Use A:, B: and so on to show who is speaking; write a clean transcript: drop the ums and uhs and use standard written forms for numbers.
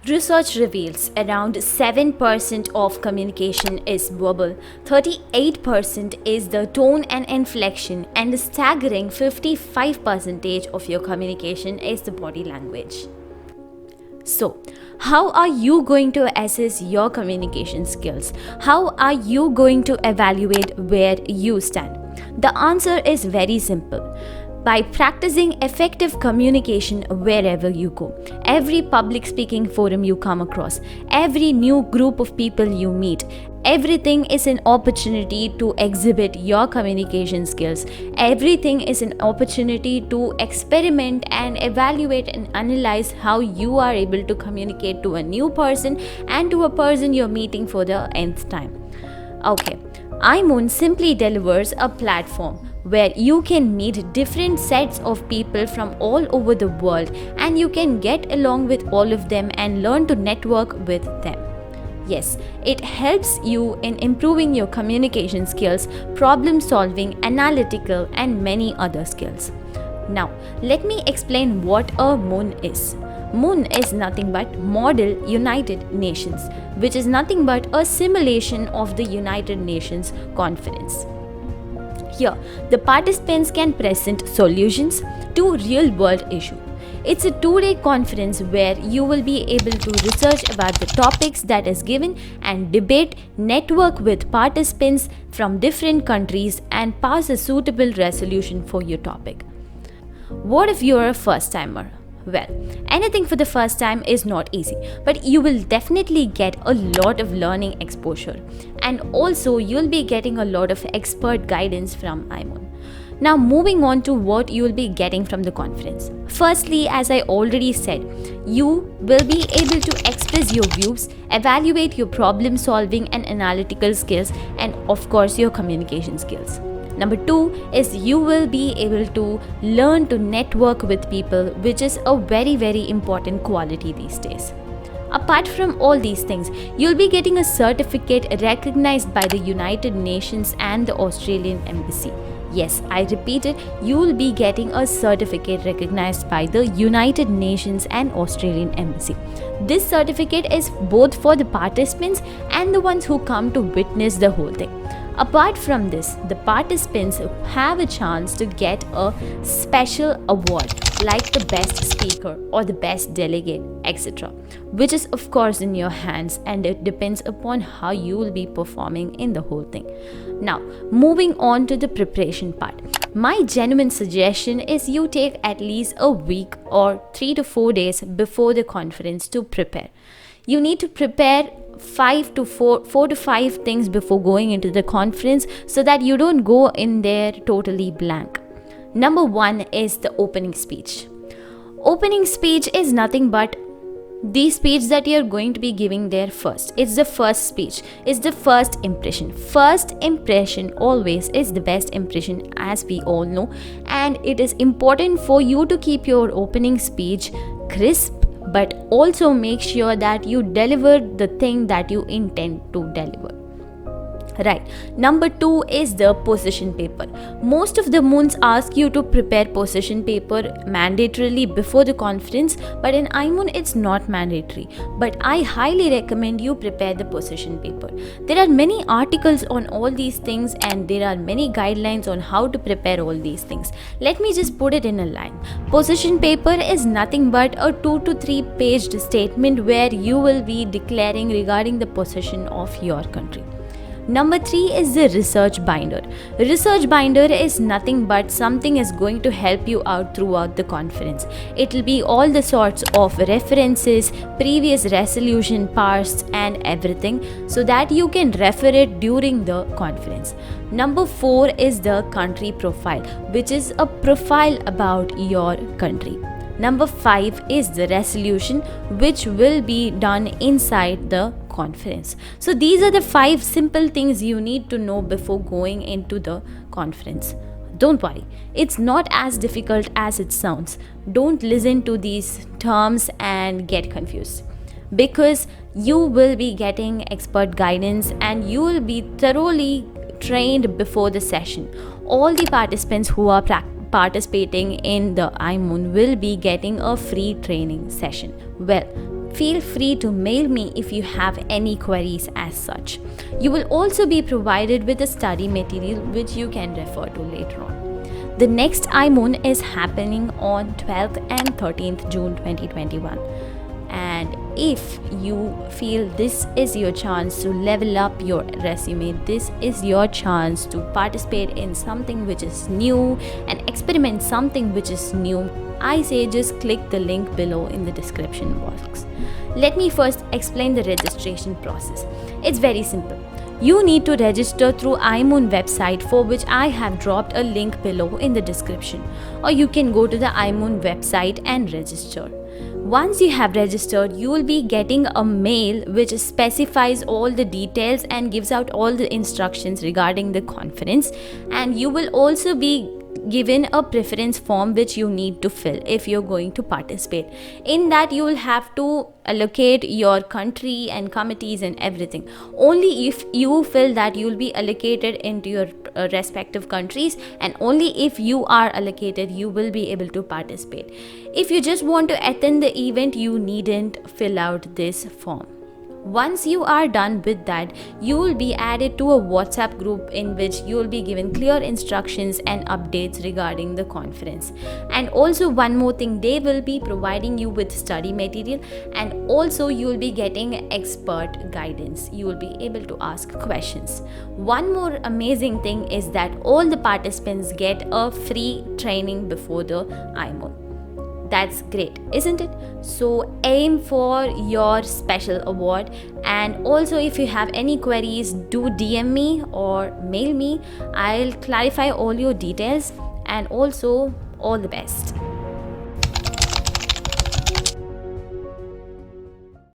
A: Research reveals around 7% of communication is verbal, 38% is the tone and inflection, and a staggering 55% of your communication is the body language. So, how are you going to assess your communication skills? How are you going to evaluate where you stand? The answer is very simple. By practicing effective communication wherever you go, every public speaking forum you come across, every new group of people you meet, everything is an opportunity to exhibit your communication skills. Everything is an opportunity to experiment and evaluate and analyze how you are able to communicate to a new person and to a person you're meeting for the nth time. Okay, iMoon simply delivers a platform where you can meet different sets of people from all over the world, and you can get along with all of them and learn to network with them. Yes, it helps you in improving your communication skills, problem solving, analytical, and many other skills. Now, let me explain what a Moon is. Moon is nothing but Model United Nations, which is nothing but a simulation of the United Nations Conference. Here, the participants can present solutions to real-world issues. It's a 2-day conference where you will be able to research about the topics that is given and debate, network with participants from different countries, and pass a suitable resolution for your topic. What if you're a first-timer? Well, anything for the first time is not easy, but you will definitely get a lot of learning exposure, and also you'll be getting a lot of expert guidance from iMoon. Now, moving on to what you will be getting from the conference. Firstly, as I already said, you will be able to express your views, evaluate your problem solving and analytical skills, and of course your communication skills. Number 2 is you will be able to learn to network with people, which is a very important quality these days. Apart from all these things, you'll be getting a certificate recognized by the United Nations and the Australian Embassy. Yes, I repeat it, you will be getting a certificate recognized by the United Nations and Australian Embassy. This certificate is both for the participants and the ones who come to witness the whole thing. Apart from this, the participants have a chance to get a special award like the best speaker or the best delegate, etc., which is of course in your hands, and it depends upon how you will be performing in the whole thing. Now, moving on to the preparation part. My genuine suggestion is you take at least a week or 3 to 4 days before the conference to prepare. You need to prepare 4 to 5 things before going into the conference so that you don't go in there totally blank. Number 1 is the opening speech. Opening speech is nothing but the speech that you're going to be giving there first. It's the first speech. It's the first impression. First impression always is the best impression, as we all know, and it is important for you to keep your opening speech crisp, but also make sure that you deliver the thing that you intend to deliver. Right. Number 2 is the position paper. Most of the moons ask you to prepare position paper mandatorily before the conference, but in iMoon it's not mandatory. But I highly recommend you prepare the position paper. There are many articles on all these things, and there are many guidelines on how to prepare all these things. Let me just put it in a line. Position paper is nothing but a 2 to 3 paged statement where you will be declaring regarding the position of your country. Number 3 is the research binder. Research binder is nothing but something is going to help you out throughout the conference. It will be all the sorts of references, previous resolution parts and everything, so that you can refer it during the conference. Number 4 is the country profile, which is a profile about your country. Number 5 is the resolution, which will be done inside the conference. So these are the 5 simple things you need to know before going into the conference. Don't worry, it's not as difficult as it sounds. Don't listen to these terms and get confused, because you will be getting expert guidance and you will be thoroughly trained before the session. All the participants who are participating in the iMoon will be getting a free training session. Well, Feel free to mail me if you have any queries as such. You will also be provided with a study material which you can refer to later on. The next iMoon is happening on 12th and 13th June 2021. And if you feel this is your chance to level up your resume, this is your chance to participate in something which is new and experiment something which is new, I say just click the link below in the description box. Let me first explain the registration process. It's very simple. You need to register through iMoon website, for which I have dropped a link below in the description, or you can go to the iMoon website and register. Once you have registered, you will be getting a mail which specifies all the details and gives out all the instructions regarding the conference, and you will also be given a preference form which you need to fill if you're going to participate. In that, you will have to allocate your country and committees and everything. Only if you fill that, you will be allocated into your respective countries, and only if you are allocated, you will be able to participate. If you just want to attend the event, you needn't fill out this form. Once you are done with that, you will be added to a WhatsApp group in which you will be given clear instructions and updates regarding the conference. And also one more thing, they will be providing you with study material, and also you will be getting expert guidance. You will be able to ask questions. One more amazing thing is that all the participants get a free training before the iMoon. That's great, isn't it? So aim for your special award. And also, if you have any queries, do DM me or mail me. I'll clarify all your details. And also, all the best.